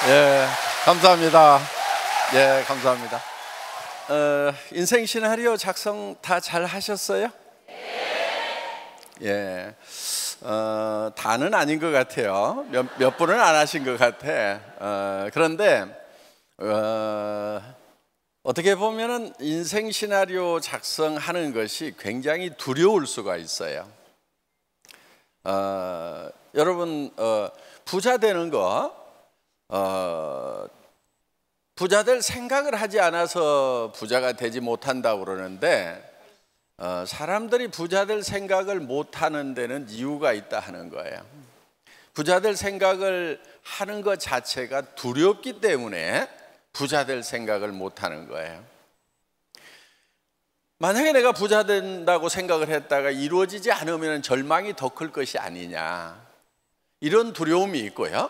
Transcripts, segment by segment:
예, 감사합니다. 예, 감사합니다. 인생 시나리오 작성 다 잘 하셨어요? 예, 다는 아닌 것 같아요. 몇 분은 안 하신 것 같아. 그런데 어떻게 보면은 인생 시나리오 작성하는 것이 굉장히 두려울 수가 있어요. 여러분, 부자 되는 거, 부자 될 생각을 하지 않아서 부자가 되지 못한다고 그러는데, 사람들이 부자 될 생각을 못하는 데는 이유가 있다 하는 거예요. 부자 될 생각을 하는 것 자체가 두렵기 때문에 부자 될 생각을 못하는 거예요. 만약에 내가 부자 된다고 생각을 했다가 이루어지지 않으면 절망이 더 클 것이 아니냐, 이런 두려움이 있고요.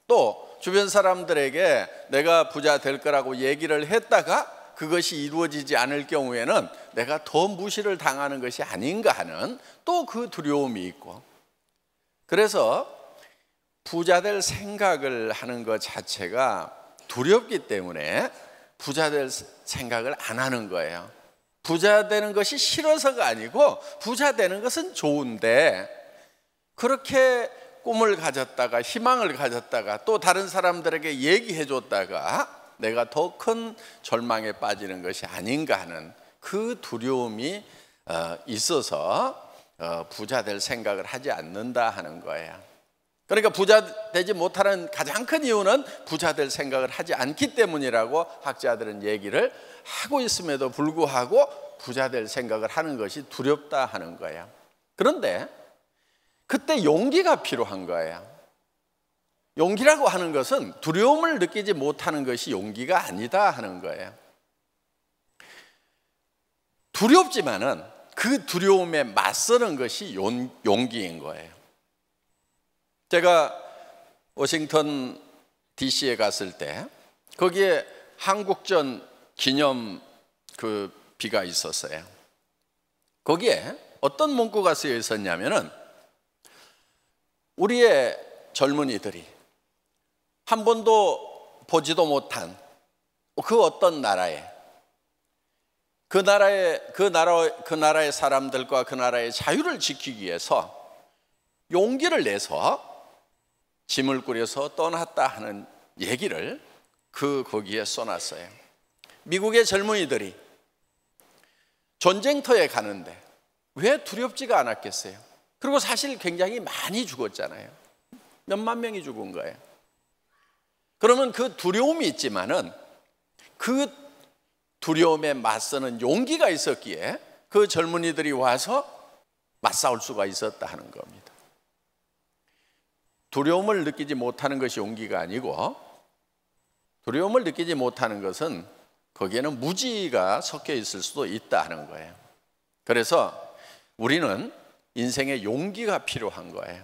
또 주변 사람들에게 내가 부자 될 거라고 얘기를 했다가 그것이 이루어지지 않을 경우에는 내가 더 무시를 당하는 것이 아닌가 하는 또 그 두려움이 있고, 그래서 부자 될 생각을 하는 것 자체가 두렵기 때문에 부자 될 생각을 안 하는 거예요. 부자 되는 것이 싫어서가 아니고 부자 되는 것은 좋은데, 그렇게 꿈을 가졌다가 희망을 가졌다가 또 다른 사람들에게 얘기해 줬다가 내가 더 큰 절망에 빠지는 것이 아닌가 하는 그 두려움이 있어서 부자 될 생각을 하지 않는다 하는 거예요. 그러니까 부자 되지 못하는 가장 큰 이유는 부자 될 생각을 하지 않기 때문이라고 학자들은 얘기를 하고 있음에도 불구하고 부자 될 생각을 하는 것이 두렵다 하는 거예요. 그런데 그때 용기가 필요한 거예요. 용기라고 하는 것은 두려움을 느끼지 못하는 것이 용기가 아니다 하는 거예요. 두렵지만은 그 두려움에 맞서는 것이 용기인 거예요. 제가 워싱턴 DC에 갔을 때 거기에 한국전 기념 그 비가 있었어요. 거기에 어떤 문구가 쓰여 있었냐면은, 우리의 젊은이들이 한 번도 보지도 못한 그 어떤 나라에, 그 나라의 사람들과 그 나라의 자유를 지키기 위해서 용기를 내서 짐을 꾸려서 떠났다 하는 얘기를 거기에 써놨어요. 미국의 젊은이들이 전쟁터에 가는데 왜 두렵지가 않았겠어요? 그리고 사실 굉장히 많이 죽었잖아요. 몇만 명이 죽은 거예요. 그러면 그 두려움이 있지만은 그 두려움에 맞서는 용기가 있었기에 그 젊은이들이 와서 맞싸울 수가 있었다 하는 겁니다. 두려움을 느끼지 못하는 것이 용기가 아니고, 두려움을 느끼지 못하는 것은 거기에는 무지가 섞여 있을 수도 있다 하는 거예요. 그래서 우리는 인생에 용기가 필요한 거예요.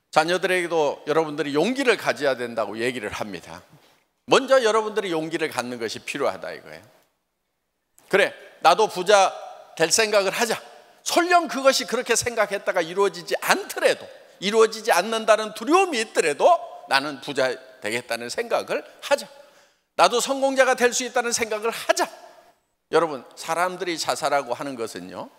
자녀들에게도 여러분들이 용기를 가져야 된다고 얘기를 합니다. 먼저 여러분들이 용기를 갖는 것이 필요하다 이거예요. 그래, 나도 부자 될 생각을 하자. 설령 그것이 그렇게 생각했다가 이루어지지 않더라도, 이루어지지 않는다는 두려움이 있더라도 나는 부자 되겠다는 생각을 하자. 나도 성공자가 될 수 있다는 생각을 하자. 여러분, 사람들이 자살하고 하는 것은요,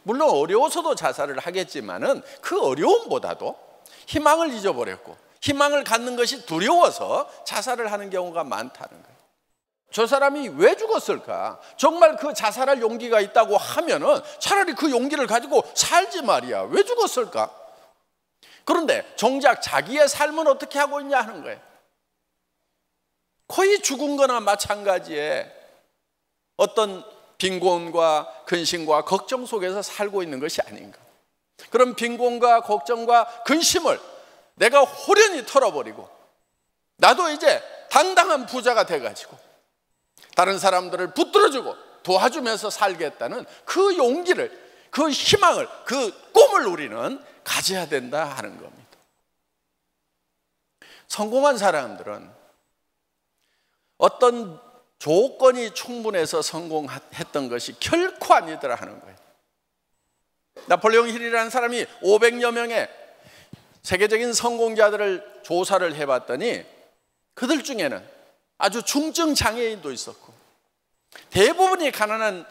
물론 어려워서도 자살을 하겠지만은 그 어려움보다도 희망을 잊어버렸고 희망을 갖는 것이 두려워서 자살을 하는 경우가 많다는 거예요. 저 사람이 왜 죽었을까? 정말 그 자살할 용기가 있다고 하면은 차라리 그 용기를 가지고 살지 말이야. 왜 죽었을까? 그런데 정작 자기의 삶은 어떻게 하고 있냐 하는 거예요. 거의 죽은 거나 마찬가지에 어떤 빈곤과 근심과 걱정 속에서 살고 있는 것이 아닌가. 그런 빈곤과 걱정과 근심을 내가 호련히 털어버리고 나도 이제 당당한 부자가 돼가지고 다른 사람들을 붙들어주고 도와주면서 살겠다는 그 용기를, 그 희망을, 그 꿈을 우리는 가져야 된다 하는 겁니다. 성공한 사람들은 어떤 조건이 충분해서 성공했던 것이 결코 아니더라 하는 거예요. 나폴레옹 힐이라는 사람이 500여 명의 세계적인 성공자들을 조사를 해봤더니 그들 중에는 아주 중증 장애인도 있었고 대부분이 가난한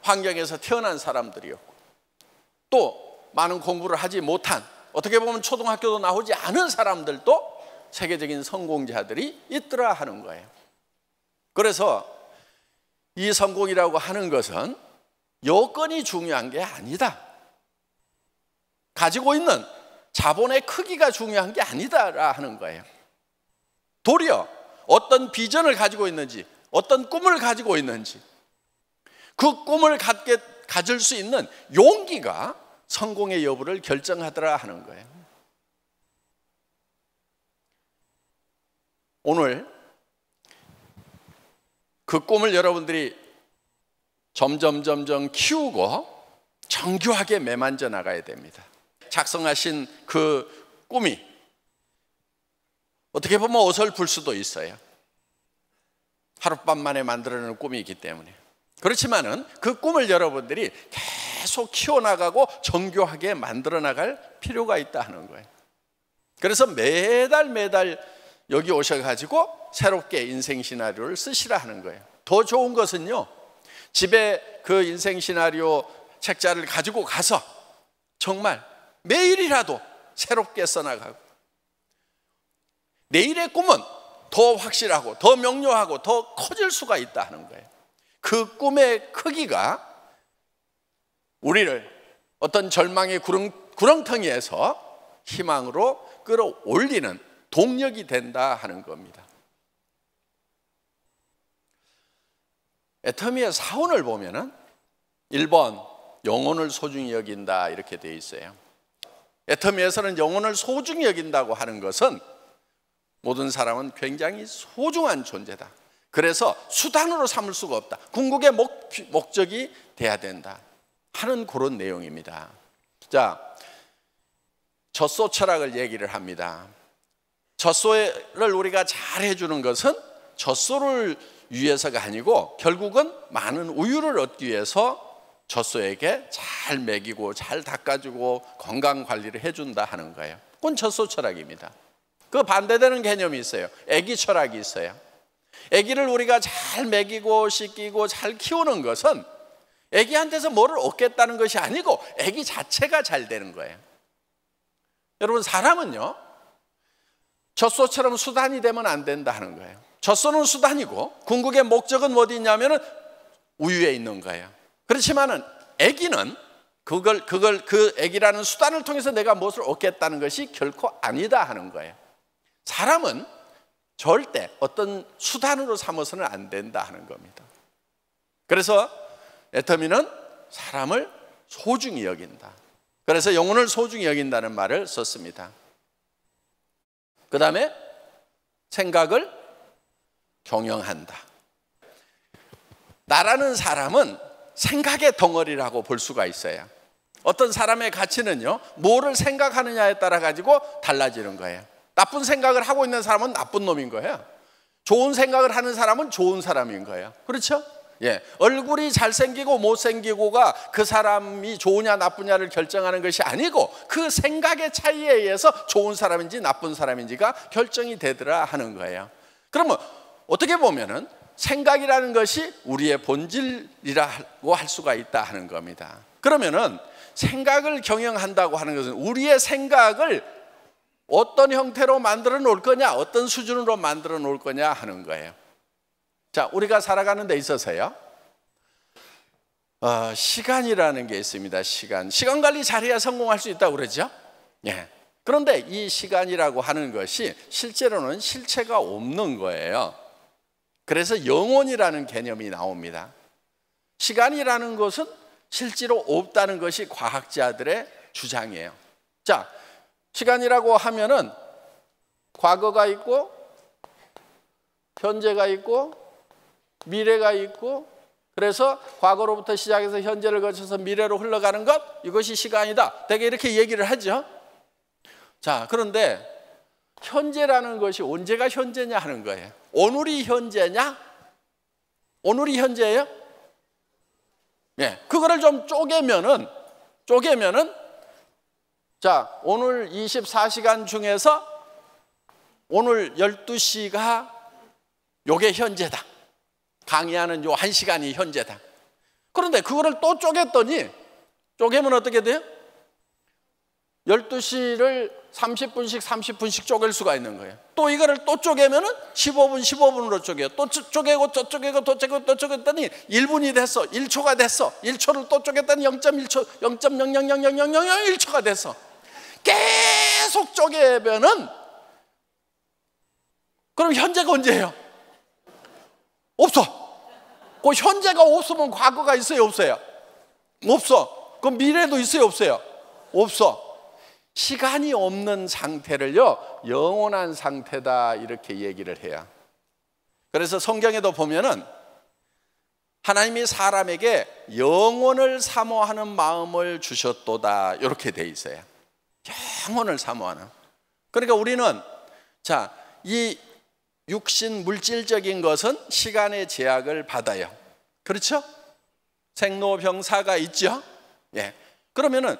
환경에서 태어난 사람들이었고 또 많은 공부를 하지 못한, 어떻게 보면 초등학교도 나오지 않은 사람들도 세계적인 성공자들이 있더라 하는 거예요. 그래서 이 성공이라고 하는 것은 여건이 중요한 게 아니다. 가지고 있는 자본의 크기가 중요한 게 아니다 하는 거예요. 도리어 어떤 비전을 가지고 있는지, 어떤 꿈을 가지고 있는지, 그 꿈을 가질 수 있는 용기가 성공의 여부를 결정하더라 하는 거예요. 오늘 그 꿈을 여러분들이 점점 키우고 정교하게 매만져 나가야 됩니다. 작성하신 그 꿈이 어떻게 보면 어설플 수도 있어요. 하룻밤 만에 만들어내는 꿈이기 때문에. 그렇지만은 그 꿈을 여러분들이 계속 키워나가고 정교하게 만들어 나갈 필요가 있다 하는 거예요. 그래서 매달 여기 오셔가지고 새롭게 인생 시나리오를 쓰시라 하는 거예요. 더 좋은 것은요, 집에 그 인생 시나리오 책자를 가지고 가서 정말 매일이라도 새롭게 써나가고, 내일의 꿈은 더 확실하고 더 명료하고 더 커질 수가 있다 하는 거예요. 그 꿈의 크기가 우리를 어떤 절망의 구렁텅이에서 희망으로 끌어올리는 동력이 된다 하는 겁니다. 애터미의 사원을 보면은 1번 영혼을 소중히 여긴다 이렇게 되어 있어요. 애터미에서는 영혼을 소중히 여긴다고 하는 것은 모든 사람은 굉장히 소중한 존재다. 그래서 수단으로 삼을 수가 없다. 궁극의 목적이 돼야 된다 하는 그런 내용입니다. 자, 젖소 철학을 얘기를 합니다. 젖소를 우리가 잘 해주는 것은 젖소를 위해서가 아니고 결국은 많은 우유를 얻기 위해서 젖소에게 잘 먹이고 잘 닦아주고 건강 관리를 해준다 하는 거예요. 그건 젖소 철학입니다. 그 반대되는 개념이 있어요. 애기 철학이 있어요. 애기를 우리가 잘 먹이고 씻기고 잘 키우는 것은 애기한테서 뭐를 얻겠다는 것이 아니고 애기 자체가 잘 되는 거예요. 여러분, 사람은요, 젖소처럼 수단이 되면 안 된다 하는 거예요. 젖소는 수단이고 궁극의 목적은 어디 있냐면은 우유에 있는 거예요. 그렇지만은 애기는 그 애기라는 수단을 통해서 내가 무엇을 얻겠다는 것이 결코 아니다 하는 거예요. 사람은 절대 어떤 수단으로 삼아서는 안 된다 하는 겁니다. 그래서 애터미는 사람을 소중히 여긴다. 그래서 영혼을 소중히 여긴다는 말을 썼습니다. 그 다음에 생각을 경영한다. 나라는 사람은 생각의 덩어리라고 볼 수가 있어요. 어떤 사람의 가치는요, 뭐를 생각하느냐에 따라 가지고 달라지는 거예요. 나쁜 생각을 하고 있는 사람은 나쁜 놈인 거예요. 좋은 생각을 하는 사람은 좋은 사람인 거예요. 그렇죠? 예, 얼굴이 잘생기고 못생기고가 그 사람이 좋으냐 나쁘냐를 결정하는 것이 아니고 그 생각의 차이에 의해서 좋은 사람인지 나쁜 사람인지가 결정이 되더라 하는 거예요. 그러면 어떻게 보면은 생각이라는 것이 우리의 본질이라고 할 수가 있다 하는 겁니다. 그러면은 생각을 경영한다고 하는 것은 우리의 생각을 어떤 형태로 만들어 놓을 거냐, 어떤 수준으로 만들어 놓을 거냐 하는 거예요. 자, 우리가 살아가는 데 있어서요, 시간이라는 게 있습니다. 시간 관리 잘해야 성공할 수 있다고 그러죠. 예. 그런데 이 시간이라고 하는 것이 실제로는 실체가 없는 거예요. 그래서 영혼이라는 개념이 나옵니다. 시간이라는 것은 실제로 없다는 것이 과학자들의 주장이에요. 자, 시간이라고 하면은 과거가 있고 현재가 있고 미래가 있고, 그래서 과거로부터 시작해서 현재를 거쳐서 미래로 흘러가는 것, 이것이 시간이다. 되게 이렇게 얘기를 하죠. 자, 그런데 현재라는 것이 언제가 현재냐 하는 거예요. 오늘이 현재냐? 오늘이 현재예요? 예, 그거를 좀 쪼개면은 자, 오늘 24시간 중에서 오늘 12시가 요게 현재다. 강의하는 요 1시간이 현재다. 그런데 그거를 또 쪼갰더니, 쪼개면 어떻게 돼요? 12시를 30분씩 쪼갤 수가 있는 거예요. 또 이거를 또 쪼개면은 15분으로 쪼개요. 또 쪼개고 또 쪼개고 또 쪼개고 또 쪼갰더니 1분이 됐어. 1초가 됐어. 1초를 또 쪼갰더니 0.1초, 0.0000001초가 됐어. 계속 쪼개면은, 그럼 현재가 언제예요? 없어. 그 현재가 없으면 과거가 있어요, 없어요? 없어. 그럼 미래도 있어요, 없어요? 없어. 시간이 없는 상태를요, 영원한 상태다, 이렇게 얘기를 해요. 그래서 성경에도 보면은 하나님이 사람에게 영원을 사모하는 마음을 주셨도다, 이렇게 돼 있어요. 영원을 사모하는. 그러니까 우리는, 자, 이 육신 물질적인 것은 시간의 제약을 받아요. 그렇죠? 생로병사가 있죠? 예. 그러면은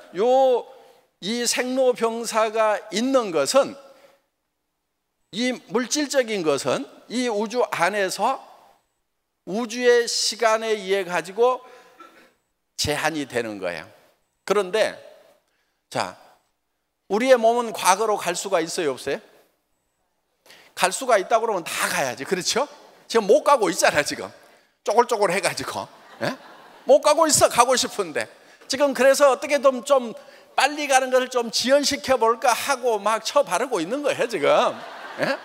이 생로병사가 있는 것은, 이 물질적인 것은 이 우주 안에서 우주의 시간에 의해 가지고 제한이 되는 거예요. 그런데 자, 우리의 몸은 과거로 갈 수가 있어요, 없어요? 갈 수가 있다고 그러면 다 가야지. 그렇죠? 지금 못 가고 있잖아, 지금. 쪼글쪼글 해가지고. 예? 못 가고 있어, 가고 싶은데. 지금 그래서 어떻게든 좀 빨리 가는 것을 좀 지연시켜 볼까 하고 막 쳐바르고 있는 거예요, 지금. 예?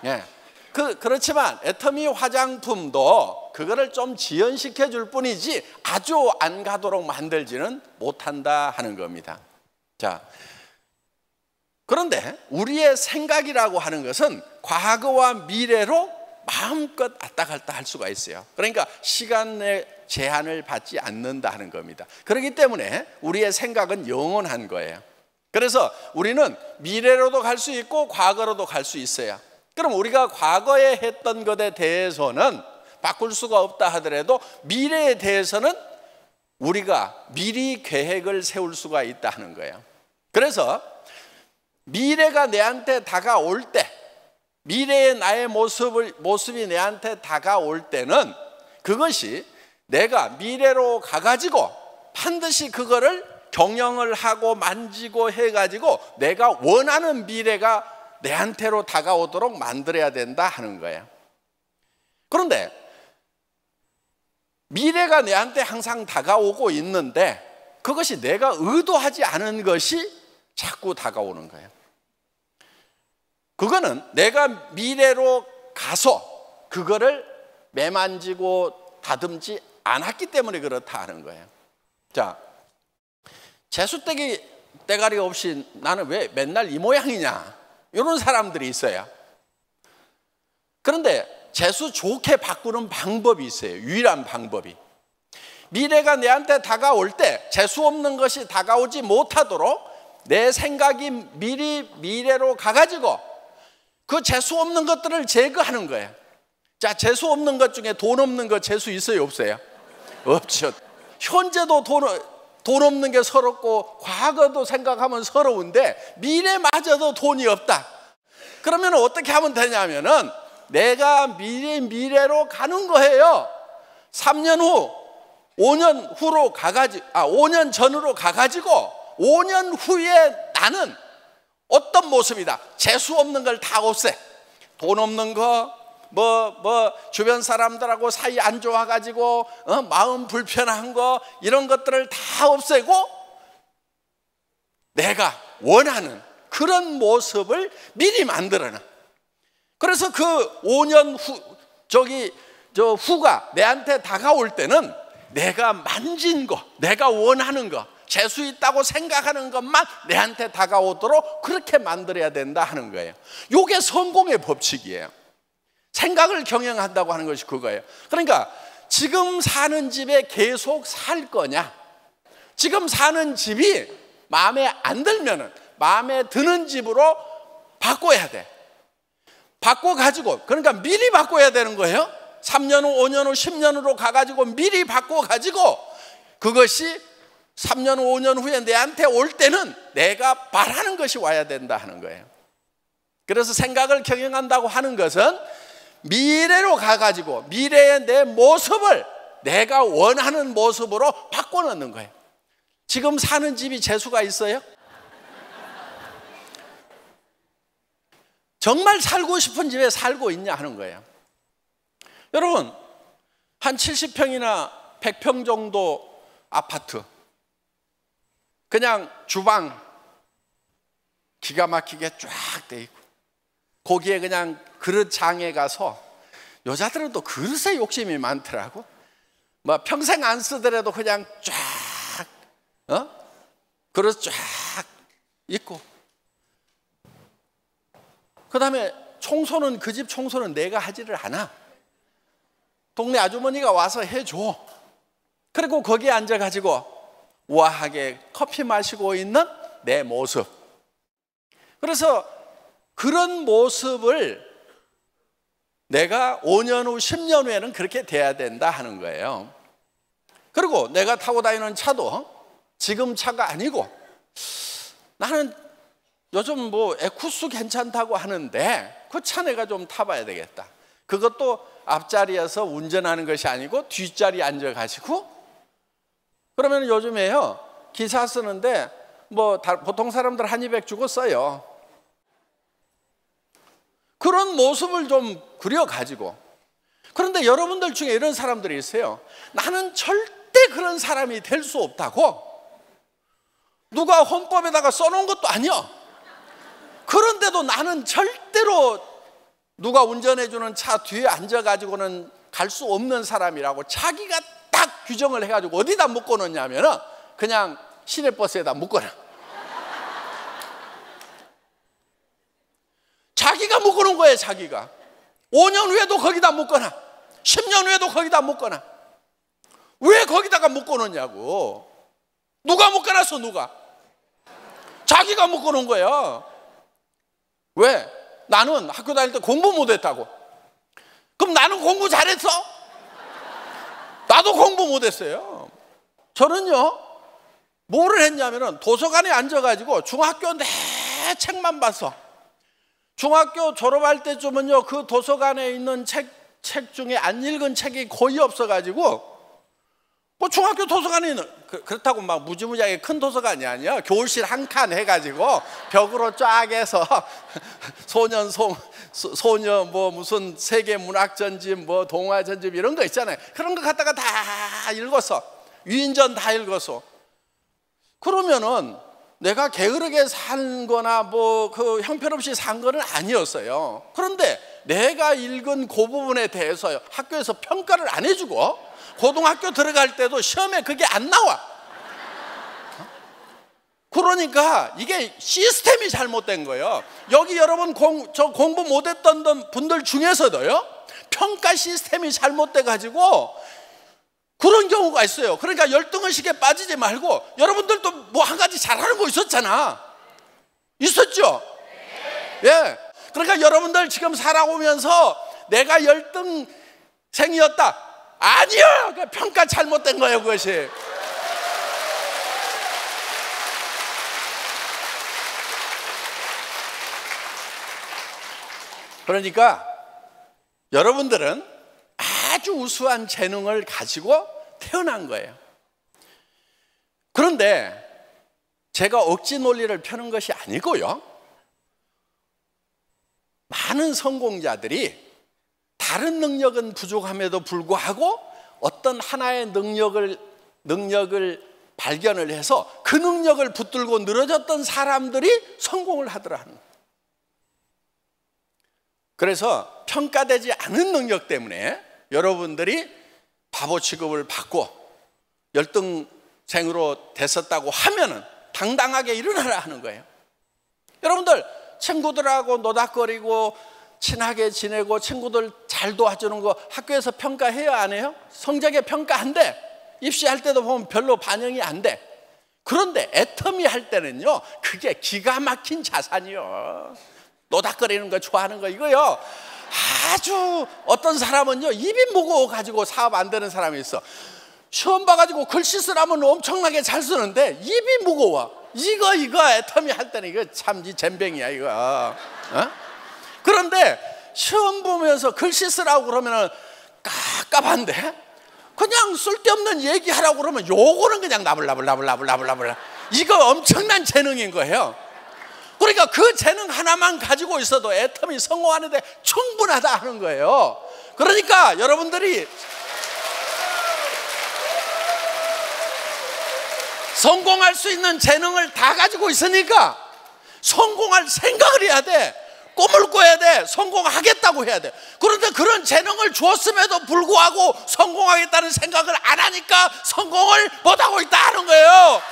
예. 그렇지만 애터미 화장품도 그거를 좀 지연시켜 줄 뿐이지 아주 안 가도록 만들지는 못한다 하는 겁니다. 자, 그런데 우리의 생각이라고 하는 것은 과거와 미래로 마음껏 왔다 갔다 할 수가 있어요. 그러니까 시간의 제한을 받지 않는다 하는 겁니다. 그렇기 때문에 우리의 생각은 영원한 거예요. 그래서 우리는 미래로도 갈 수 있고 과거로도 갈 수 있어요. 그럼 우리가 과거에 했던 것에 대해서는 바꿀 수가 없다 하더라도 미래에 대해서는 우리가 미리 계획을 세울 수가 있다 하는 거예요. 그래서 미래가 내한테 다가올 때, 미래의 나의 모습이 내한테 다가올 때는 그것이 내가 미래로 가가지고 반드시 그거를 경영을 하고 만지고 해가지고 내가 원하는 미래가 내한테로 다가오도록 만들어야 된다 하는 거예요. 그런데 미래가 내한테 항상 다가오고 있는데 그것이 내가 의도하지 않은 것이 자꾸 다가오는 거예요. 그거는 내가 미래로 가서 그거를 매만지고 다듬지 않았기 때문에 그렇다 하는 거예요. 자, 재수대기 대가리 없이 나는 왜 맨날 이 모양이냐, 이런 사람들이 있어요. 그런데 재수 좋게 바꾸는 방법이 있어요. 유일한 방법이. 미래가 내한테 다가올 때 재수 없는 것이 다가오지 못하도록 내 생각이 미리 미래로 가가지고 그 재수 없는 것들을 제거하는 거예요. 자, 재수 없는 것 중에 돈 없는 거 재수 있어요, 없어요? 없죠. 현재도 돈 없는 게 서럽고 과거도 생각하면 서러운데 미래마저도 돈이 없다. 그러면 어떻게 하면 되냐면은 내가 미래로 가는 거예요. 3년 후, 5년 후로 가가지고, 5년 전으로 가가지고 5년 후에 나는 어떤 모습이다. 재수 없는 걸 다 없애. 돈 없는 거, 주변 사람들하고 사이 안 좋아가지고, 마음 불편한 거, 이런 것들을 다 없애고, 내가 원하는 그런 모습을 미리 만들어놔. 그래서 그 5년 후가 내한테 다가올 때는 내가 만진 거, 내가 원하는 거, 재수 있다고 생각하는 것만 내한테 다가오도록 그렇게 만들어야 된다 하는 거예요. 이게 성공의 법칙이에요. 생각을 경영한다고 하는 것이 그거예요. 그러니까 지금 사는 집에 계속 살 거냐, 지금 사는 집이 마음에 안 들면은 마음에 드는 집으로 바꿔야 돼. 바꿔가지고, 그러니까 미리 바꿔야 되는 거예요. 3년 후, 5년 후, 10년 후로 가가지고 미리 바꿔가지고 그것이 3년, 5년 후에 내한테 올 때는 내가 바라는 것이 와야 된다 하는 거예요. 그래서 생각을 경영한다고 하는 것은 미래로 가가지고 미래의 내 모습을 내가 원하는 모습으로 바꿔놓는 거예요. 지금 사는 집이 재수가 있어요? 정말 살고 싶은 집에 살고 있냐 하는 거예요. 여러분, 한 70평이나 100평 정도 아파트, 그냥 주방 기가 막히게 쫙 돼 있고, 거기에 그냥 그릇장에 가서, 여자들은 또 그릇에 욕심이 많더라고. 뭐 평생 안 쓰더라도 그냥 쫙 그릇 쫙 있고, 그 다음에 청소는, 그 집 청소는 내가 하지를 않아. 동네 아주머니가 와서 해줘. 그리고 거기에 앉아가지고 우아하게 커피 마시고 있는 내 모습. 그래서 그런 모습을 내가 5년 후, 10년 후에는 그렇게 돼야 된다 하는 거예요. 그리고 내가 타고 다니는 차도 지금 차가 아니고, 나는 요즘 뭐 에쿠스 괜찮다고 하는데 그 차 내가 좀 타봐야 되겠다. 그것도 앞자리에서 운전하는 것이 아니고 뒷자리에 앉아가지고, 그러면 요즘에요 기사 쓰는데 뭐 보통 사람들 한 200 주고 써요. 그런 모습을 좀 그려가지고. 그런데 여러분들 중에 이런 사람들이 있어요. 나는 절대 그런 사람이 될 수 없다고. 누가 헌법에다가 써놓은 것도 아니야. 그런데도 나는 절대로 누가 운전해주는 차 뒤에 앉아가지고는 갈 수 없는 사람이라고 자기가 딱 규정을 해가지고 어디다 묶어놓냐면은 그냥 시내버스에다 묶어놔. 자기가 묶어놓은 거예요. 자기가 5년 후에도 거기다 묶어놔, 10년 후에도 거기다 묶어놔. 왜 거기다가 묶어놓냐고. 누가 묶어놨어? 누가? 자기가 묶어놓은 거예요. 왜? 나는 학교 다닐 때 공부 못했다고. 그럼 나는 공부 잘했어? 나도 공부 못했어요. 저는요 뭐를 했냐면은 도서관에 앉아가지고 중학교 내 책만 봤어. 중학교 졸업할 때쯤은요 그 도서관에 있는 책 중에 안 읽은 책이 거의 없어가지고, 뭐 중학교 도서관에 있는, 그렇다고 막 무지무지하게 큰 도서관이 아니야. 교실 한 칸 해가지고 벽으로 쫙 해서 소녀 뭐 무슨 세계 문학 전집, 뭐 동화 전집 이런 거 있잖아요. 그런 거 갖다가 다 읽었어. 위인전 다 읽었어. 그러면은 내가 게으르게 산 거나 뭐 그 형편없이 산 거는 아니었어요. 그런데 내가 읽은 그 부분에 대해서 학교에서 평가를 안 해주고, 고등학교 들어갈 때도 시험에 그게 안 나와. 그러니까 이게 시스템이 잘못된 거예요. 여기 여러분 공부 못했던 분들 중에서도요 평가 시스템이 잘못돼 가지고 그런 경우가 있어요. 그러니까 열등의식에 빠지지 말고, 여러분들도 뭐 한 가지 잘하는 거 있었잖아. 있었죠? 예. 그러니까 여러분들 지금 살아오면서 내가 열등생이었다, 아니요, 평가 잘못된 거예요. 그것이. 그러니까 여러분들은 아주 우수한 재능을 가지고 태어난 거예요. 그런데 제가 억지 논리를 펴는 것이 아니고요, 많은 성공자들이 다른 능력은 부족함에도 불구하고 어떤 하나의 능력을 발견을 해서 그 능력을 붙들고 늘어졌던 사람들이 성공을 하더라 하는 거예요. 그래서 평가되지 않은 능력 때문에 여러분들이 바보 취급을 받고 열등생으로 됐었다고 하면은 당당하게 일어나라 하는 거예요. 여러분들 친구들하고 노닥거리고 친하게 지내고 친구들 잘 도와주는 거 학교에서 평가해요, 안 해요? 성적에 평가한대. 입시할 때도 보면 별로 반영이 안 돼. 그런데 애터미 할 때는요 그게 기가 막힌 자산이요. 노닥거리는 거 좋아하는 거 이거요. 아주 어떤 사람은요 입이 무거워 가지고 사업 안 되는 사람이 있어. 시험 봐가지고 글씨 쓰라면 엄청나게 잘 쓰는데 입이 무거워. 이거 애터미 할 때는 이거 참지 잼병이야 이거. 어? 그런데 시험 보면서 글씨 쓰라고 그러면은 깝깝한데 그냥 쓸데없는 얘기하라고 그러면 요거는 그냥 나불나불 이거 엄청난 재능인 거예요. 그러니까 그 재능 하나만 가지고 있어도 애터미 성공하는데 충분하다 하는 거예요. 그러니까 여러분들이 성공할 수 있는 재능을 다 가지고 있으니까 성공할 생각을 해야 돼. 꿈을 꿔야 돼. 성공하겠다고 해야 돼. 그런데 그런 재능을 주었음에도 불구하고 성공하겠다는 생각을 안 하니까 성공을 못하고 있다 하는 거예요.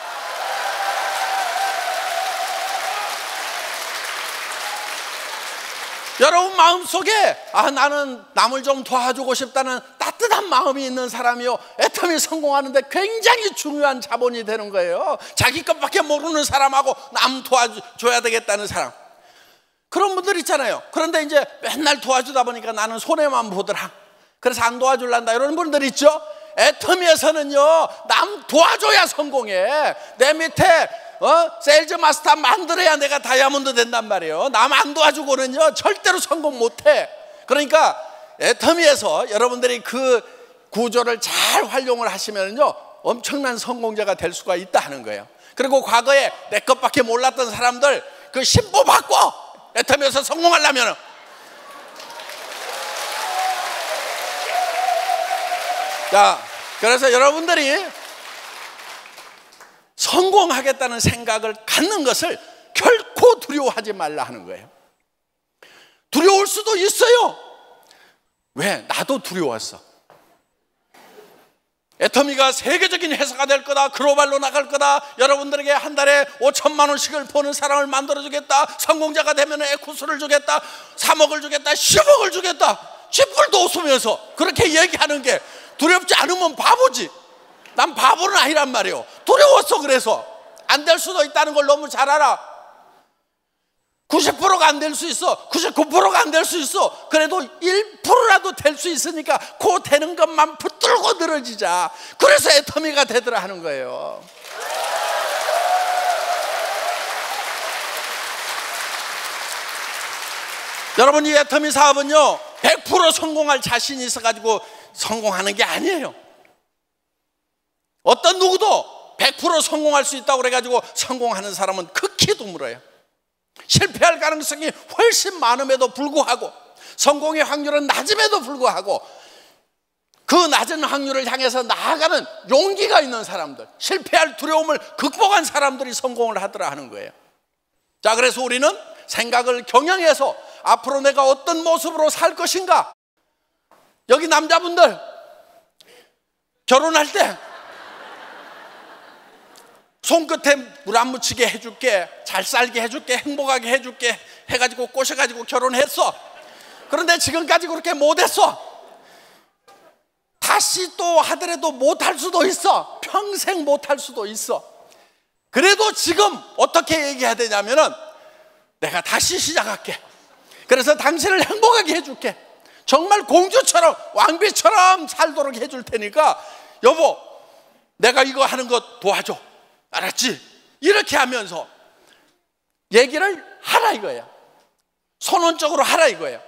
여러분 마음속에 나는 남을 좀 도와주고 싶다는 따뜻한 마음이 있는 사람이요, 애터미 성공하는데 굉장히 중요한 자본이 되는 거예요. 자기 것밖에 모르는 사람하고 남 도와줘야 되겠다는 사람, 그런 분들 있잖아요. 그런데 이제 맨날 도와주다 보니까 나는 손해만 보더라, 그래서 안 도와줄란다, 이런 분들 있죠. 애터미에서는요, 남 도와줘야 성공해. 내 밑에 세일즈 마스터 만들어야 내가 다이아몬드 된단 말이에요. 남 안 도와주고는요 절대로 성공 못해. 그러니까 애터미에서 여러분들이 그 구조를 잘 활용을 하시면요 엄청난 성공자가 될 수가 있다 하는 거예요. 그리고 과거에 내 것밖에 몰랐던 사람들 그 신보 바꿔. 애터미에서 성공하려면 자, 그래서 여러분들이 성공하겠다는 생각을 갖는 것을 결코 두려워하지 말라 하는 거예요. 두려울 수도 있어요. 왜? 나도 두려웠어. 애터미가 세계적인 회사가 될 거다, 글로벌로 나갈 거다, 여러분들에게 한 달에 5천만 원씩을 버는 사람을 만들어주겠다, 성공자가 되면 에쿠스를 주겠다, 3억을 주겠다, 10억을 주겠다, 쥐뿔도 웃으면서 그렇게 얘기하는 게 두렵지 않으면 바보지. 난 바보는 아니란 말이에요. 두려웠어. 그래서 안 될 수도 있다는 걸 너무 잘 알아. 90%가 안 될 수 있어, 99%가 안 될 수 있어. 그래도 1%라도 될 수 있으니까 그 되는 것만 붙들고 늘어지자. 그래서 애터미가 되더라 하는 거예요. 여러분, 이 애터미 사업은요 100% 성공할 자신이 있어가지고 성공하는 게 아니에요. 어떤 누구도 100% 성공할 수 있다고 그래가지고 성공하는 사람은 극히 드물어요. 실패할 가능성이 훨씬 많음에도 불구하고, 성공의 확률은 낮음에도 불구하고, 그 낮은 확률을 향해서 나아가는 용기가 있는 사람들, 실패할 두려움을 극복한 사람들이 성공을 하더라 하는 거예요. 자, 그래서 우리는 생각을 경영해서 앞으로 내가 어떤 모습으로 살 것인가. 여기 남자분들 결혼할 때 손끝에 물 안 묻히게 해줄게, 잘 살게 해줄게, 행복하게 해줄게 해가지고 꼬셔가지고 결혼했어. 그런데 지금까지 그렇게 못했어. 다시 또 하더라도 못할 수도 있어. 평생 못할 수도 있어. 그래도 지금 어떻게 얘기해야 되냐면은 내가 다시 시작할게. 그래서 당신을 행복하게 해줄게. 정말 공주처럼 왕비처럼 살도록 해줄 테니까 여보, 내가 이거 하는 거 도와줘. 알았지? 이렇게 하면서 얘기를 하라 이거예요. 선언적으로 하라 이거예요.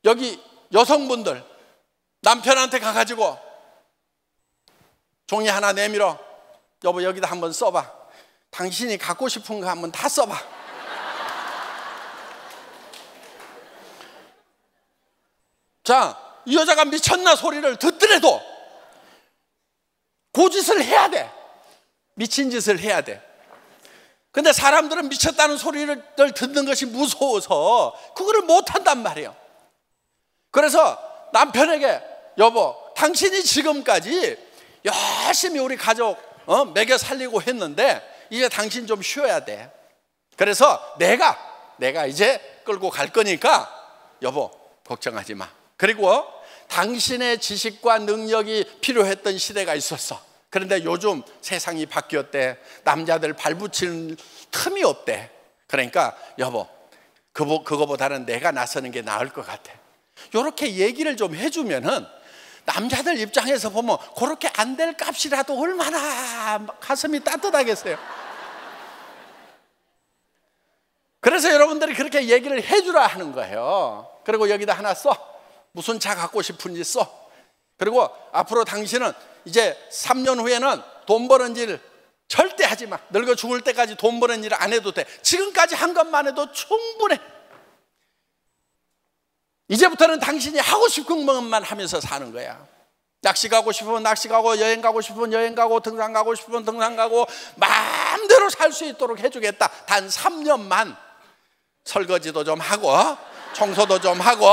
여기 여성분들 남편한테 가가지고 종이 하나 내밀어. 여보, 여기다 한번 써봐. 당신이 갖고 싶은 거 한번 다 써봐. 자, 이 여자가 미쳤나 소리를 듣더라도 고짓을 해야 돼. 미친 짓을 해야 돼. 근데 사람들은 미쳤다는 소리를 듣는 것이 무서워서 그거를 못한단 말이에요. 그래서 남편에게 여보, 당신이 지금까지 열심히 우리 가족 먹여 살리고 했는데 이제 당신 좀 쉬어야 돼. 그래서 내가 이제 끌고 갈 거니까 여보 걱정하지 마. 그리고 당신의 지식과 능력이 필요했던 시대가 있었어. 그런데 요즘 세상이 바뀌었대. 남자들 발붙이는 틈이 없대. 그러니까 여보, 그거보다는 내가 나서는 게 나을 것 같아. 이렇게 얘기를 좀 해주면은 남자들 입장에서 보면 그렇게 안 될 값이라도 얼마나 가슴이 따뜻하겠어요. 그래서 여러분들이 그렇게 얘기를 해주라 하는 거예요. 그리고 여기다 하나 써. 무슨 차 갖고 싶은지 써. 그리고 앞으로 당신은 이제 3년 후에는 돈 버는 일 절대 하지 마. 늙어 죽을 때까지 돈 버는 일 안 해도 돼. 지금까지 한 것만 해도 충분해. 이제부터는 당신이 하고 싶은 것만 하면서 사는 거야. 낚시 가고 싶으면 낚시 가고, 여행 가고 싶으면 여행 가고, 등산 가고 싶으면 등산 가고, 마음대로 살 수 있도록 해주겠다. 단 3년만 설거지도 좀 하고, 청소도 좀 하고,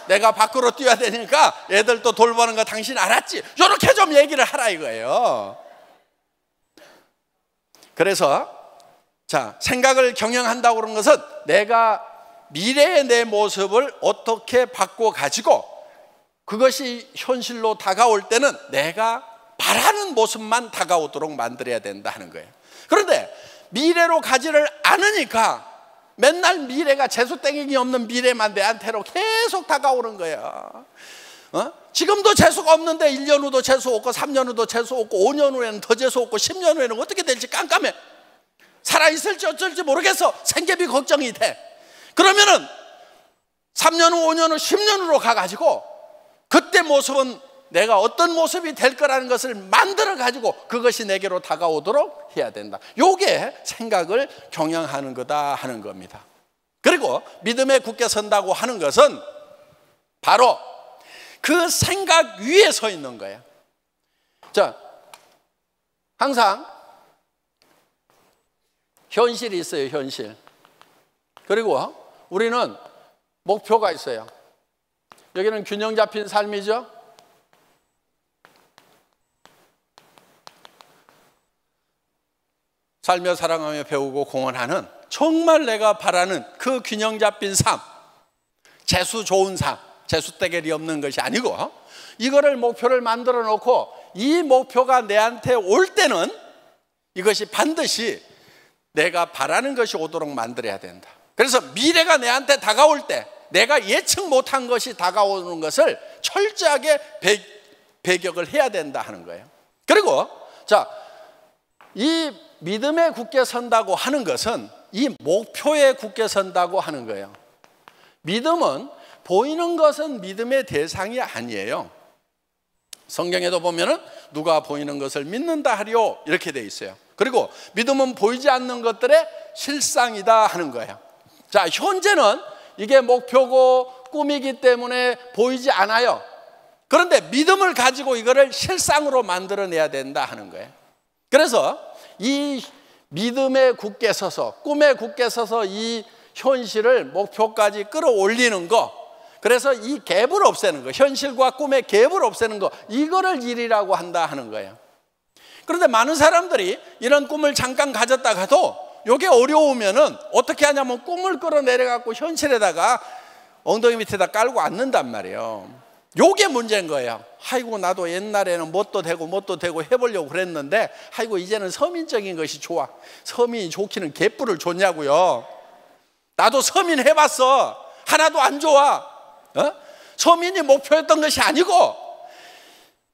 내가 밖으로 뛰어야 되니까 애들도 돌보는 거 당신 알았지? 이렇게 좀 얘기를 하라 이거예요. 그래서 자, 생각을 경영한다고 그런 것은 내가 미래의 내 모습을 어떻게 바꿔가지고 그것이 현실로 다가올 때는 내가 바라는 모습만 다가오도록 만들어야 된다 하는 거예요. 그런데 미래로 가지를 않으니까 맨날 미래가 재수땡이 없는 미래만 내한테로 계속 다가오는 거야. 지금도 재수가 없는데 1년 후도 재수 없고 3년 후도 재수 없고 5년 후에는 더 재수 없고 10년 후에는 어떻게 될지 깜깜해. 살아있을지 어쩔지 모르겠어. 생계비 걱정이 돼. 그러면은 3년 후, 5년 후, 10년 후로 가가지고 그때 모습은 내가 어떤 모습이 될 거라는 것을 만들어 가지고 그것이 내게로 다가오도록 해야 된다. 요게 생각을 경영하는 거다 하는 겁니다. 그리고 믿음에 굳게 선다고 하는 것은 바로 그 생각 위에 서 있는 거예요. 자, 항상 현실이 있어요, 현실. 그리고 우리는 목표가 있어요. 여기는 균형 잡힌 삶이죠. 살며 사랑하며 배우고 공헌하는 정말 내가 바라는 그 균형 잡힌 삶, 재수 좋은 삶, 재수떼결이 없는 것이 아니고 이거를 목표를 만들어 놓고 이 목표가 내한테 올 때는 이것이 반드시 내가 바라는 것이 오도록 만들어야 된다. 그래서 미래가 내한테 다가올 때 내가 예측 못한 것이 다가오는 것을 철저하게 배격을 해야 된다 하는 거예요. 그리고 자, 이 믿음에 굳게 선다고 하는 것은 이 목표에 굳게 선다고 하는 거예요. 믿음은 보이는 것은 믿음의 대상이 아니에요. 성경에도 보면은 누가 보이는 것을 믿는다 하리요 이렇게 돼 있어요. 그리고 믿음은 보이지 않는 것들의 실상이다 하는 거예요. 자, 현재는 이게 목표고 꿈이기 때문에 보이지 않아요. 그런데 믿음을 가지고 이거를 실상으로 만들어내야 된다 하는 거예요. 그래서 이 믿음에 굳게 서서, 꿈에 굳게 서서 이 현실을 목표까지 끌어올리는 거, 그래서 이 갭을 없애는 거, 현실과 꿈의 갭을 없애는 거, 이거를 일이라고 한다 하는 거예요. 그런데 많은 사람들이 이런 꿈을 잠깐 가졌다가도 이게 어려우면은 어떻게 하냐면 꿈을 끌어내려갖고 현실에다가 엉덩이 밑에다 깔고 앉는단 말이에요. 요게 문제인 거예요. 아이고, 나도 옛날에는 뭣도 되고 해보려고 그랬는데 아이고, 이제는 서민적인 것이 좋아. 서민이 좋기는 개뿔을 줬냐고요. 나도 서민 해봤어. 하나도 안 좋아. 서민이 목표였던 것이 아니고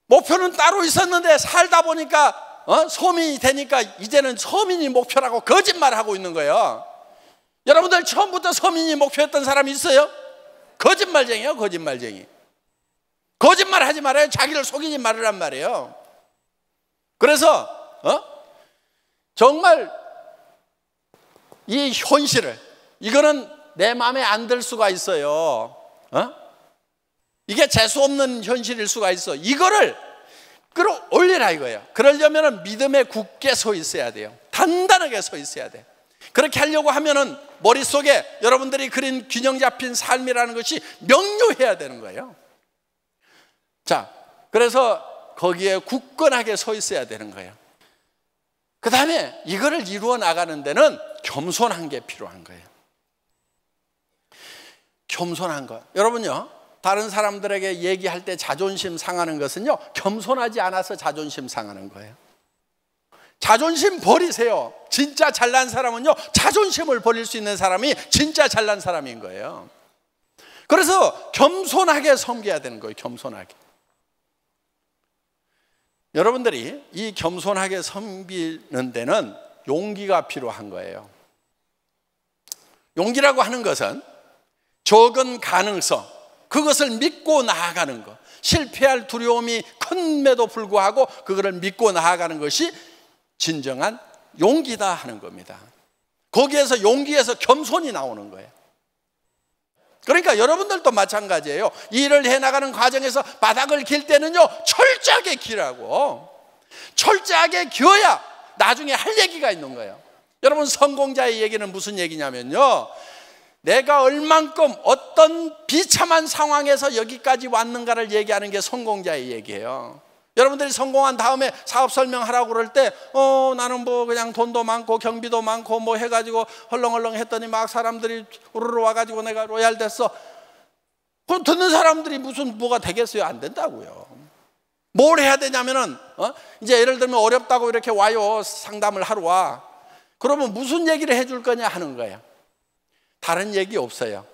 목표는 따로 있었는데 살다 보니까 서민이 되니까 이제는 서민이 목표라고 거짓말하고 있는 거예요. 여러분들 처음부터 서민이 목표였던 사람이 있어요? 거짓말쟁이에요, 거짓말쟁이. 거짓말 하지 말아요. 자기를 속이지 말으란 말이에요. 그래서 정말 이 현실을, 이거는 내 마음에 안 들 수가 있어요. 이게 재수 없는 현실일 수가 있어. 이거를 끌어올리라 이거예요. 그러려면 믿음에 굳게 서 있어야 돼요. 단단하게 서 있어야 돼. 그렇게 하려고 하면은 머릿속에 여러분들이 그린 균형 잡힌 삶이라는 것이 명료해야 되는 거예요. 자, 그래서 거기에 굳건하게 서 있어야 되는 거예요. 그 다음에 이거를 이루어 나가는 데는 겸손한 게 필요한 거예요. 겸손한 거. 여러분요, 다른 사람들에게 얘기할 때 자존심 상하는 것은요, 겸손하지 않아서 자존심 상하는 거예요. 자존심 버리세요. 진짜 잘난 사람은요, 자존심을 버릴 수 있는 사람이 진짜 잘난 사람인 거예요. 그래서 겸손하게 섬겨야 되는 거예요. 겸손하게. 여러분들이 이 겸손하게 섬기는 데는 용기가 필요한 거예요. 용기라고 하는 것은 적은 가능성, 그것을 믿고 나아가는 것, 실패할 두려움이 큰데도 불구하고 그거를 믿고 나아가는 것이 진정한 용기다 하는 겁니다. 거기에서 용기에서 겸손이 나오는 거예요. 그러니까 여러분들도 마찬가지예요. 일을 해나가는 과정에서 바닥을 길 때는요, 철저하게 기라고. 철저하게 기어야 나중에 할 얘기가 있는 거예요. 여러분, 성공자의 얘기는 무슨 얘기냐면요, 내가 얼만큼 어떤 비참한 상황에서 여기까지 왔는가를 얘기하는 게 성공자의 얘기예요. 여러분들이 성공한 다음에 사업 설명하라고 그럴 때 나는 뭐 그냥 돈도 많고 경비도 많고 뭐 해가지고 헐렁헐렁 했더니 막 사람들이 우르르 와가지고 내가 로얄 됐어. 그럼 듣는 사람들이 무슨 뭐가 되겠어요? 안 된다고요. 뭘 해야 되냐면은 이제 예를 들면 어렵다고 이렇게 와요. 상담을 하러 와. 그러면 무슨 얘기를 해줄 거냐 하는 거예요. 다른 얘기 없어요.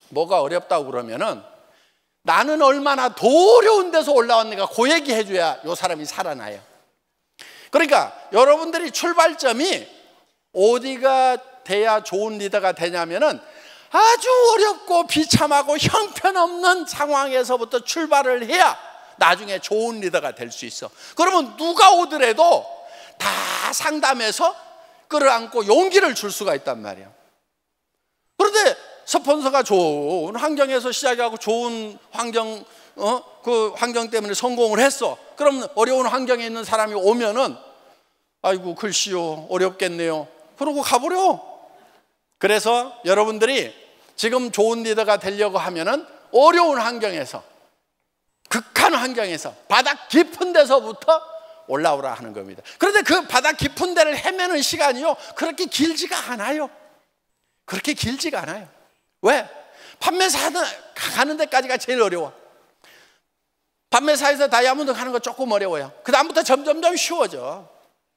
뭐가 어렵다고 그러면은 나는 얼마나 더 어려운 데서 올라왔는가 그 얘기 해줘야 이 사람이 살아나요. 그러니까 여러분들이 출발점이 어디가 돼야 좋은 리더가 되냐면은 아주 어렵고 비참하고 형편없는 상황에서부터 출발을 해야 나중에 좋은 리더가 될 수 있어. 그러면 누가 오더라도 다 상담해서 끌어안고 용기를 줄 수가 있단 말이에요. 그런데 스폰서가 좋은 환경에서 시작하고 좋은 환경, 그 환경 때문에 성공을 했어. 그럼 어려운 환경에 있는 사람이 오면은 아이고 글씨요 어렵겠네요. 그러고 가버려. 그래서 여러분들이 지금 좋은 리더가 되려고 하면은 어려운 환경에서, 극한 환경에서, 바닥 깊은 데서부터 올라오라 하는 겁니다. 그런데 그 바닥 깊은 데를 헤매는 시간이요 그렇게 길지가 않아요. 그렇게 길지가 않아요. 왜? 판매사 가는 데까지가 제일 어려워. 판매사에서 다이아몬드 가는 거 조금 어려워요. 그 다음부터 점점점 쉬워져.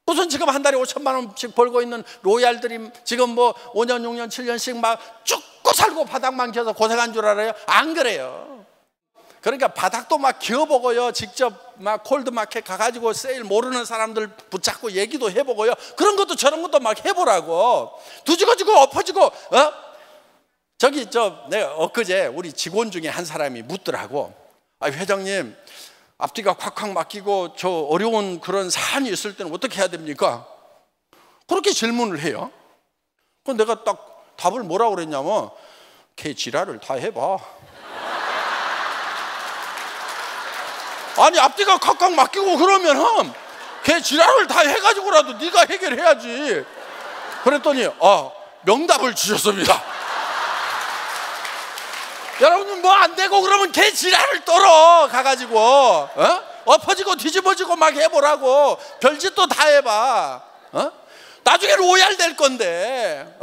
무슨 지금 한 달에 5천만 원씩 벌고 있는 로얄들이 지금 뭐 5년, 6년, 7년씩 막 죽고 살고 바닥만 켜서 고생한 줄 알아요? 안 그래요. 그러니까 바닥도 막 기어보고요. 직접 막 콜드마켓 가가지고 세일 모르는 사람들 붙잡고 얘기도 해보고요. 그런 것도 저런 것도 막 해보라고. 뒤지고 엎어지고. 내가 엊그제 우리 직원 중에 한 사람이 묻더라고. 아, 회장님, 앞뒤가 콱콱 막히고 저 어려운 그런 사안이 있을 때는 어떻게 해야 됩니까? 그렇게 질문을 해요. 그럼 내가 딱 답을 뭐라고 그랬냐면, 걔 지랄을 다 해봐. 아니, 앞뒤가 콱콱 막히고 그러면은 걔 지랄을 다 해가지고라도 네가 해결해야지. 그랬더니 명답을 주셨습니다. 여러분, 뭐 안 되고 그러면 걔 지랄을 떨어 가가지고 엎어지고 뒤집어지고 막 해보라고. 별짓도 다 해봐. 나중에 로얄 될 건데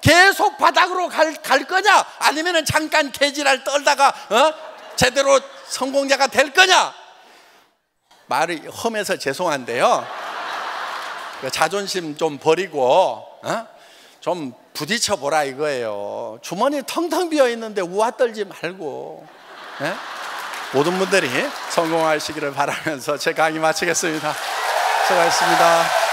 계속 바닥으로 갈 거냐, 아니면은 잠깐 개지랄 떨다가 제대로 성공자가 될 거냐. 말이 험해서 죄송한데요, 자존심 좀 버리고 좀 부딪혀 보라 이거예요. 주머니 텅텅 비어 있는데 우아 떨지 말고. 모든 분들이 성공하시기를 바라면서 제 강의 마치겠습니다. 수고하셨습니다.